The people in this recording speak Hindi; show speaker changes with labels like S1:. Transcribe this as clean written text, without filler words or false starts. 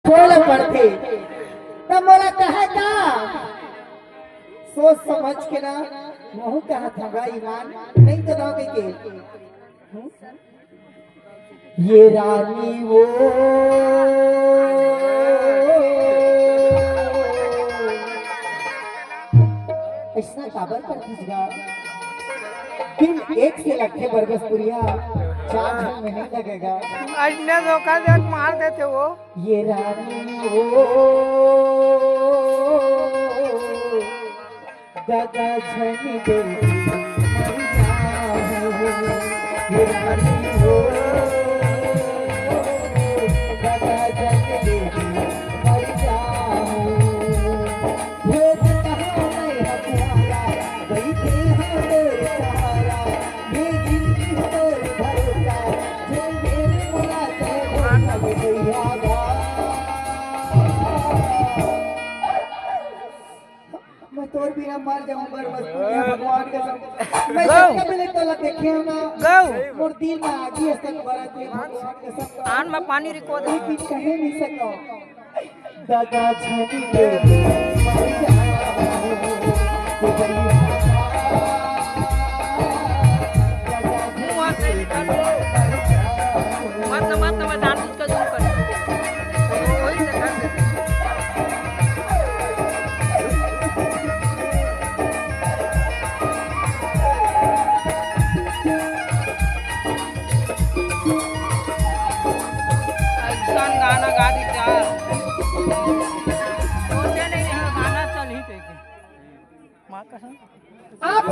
S1: बोल पड़ते तब मोला कहे का सोच समझ के ना महू कहा था ईमान नहीं तो ना के ये रानी वो ऐसा काबर कर खिसगा दिन एक से लखे बरबसपुरिया 4 दिन में नहीं लगेगा
S2: अजने धोखा दे मार देते वो
S1: ये रानी वो दादा झनी दे मर जाऊं ये रानी वो दादा झनी दे मर जाऊं भेद कहाँ मैं हमारा बैठे हैं तेरे सहारा ये जिंदगी तेरे भरोसा जो मेरे मुला से हो भैया मैं तोर बिना मर जाऊं बरबसपुरिया भगवान कसम मैं सबका पहले तोला देखे हो ना मोर दिल में आगी तक भरत है भगवान कसम
S2: आन में पानी रिको दे
S1: लेकिन कहे नहीं सको दादा झनी दे मर जाऊं तो भैया
S2: मत जान बुझ कर दूर कर वही से कर दे गाना गा दी चार सोचे नहीं गाना चल ही कह के माँ कसम
S1: आप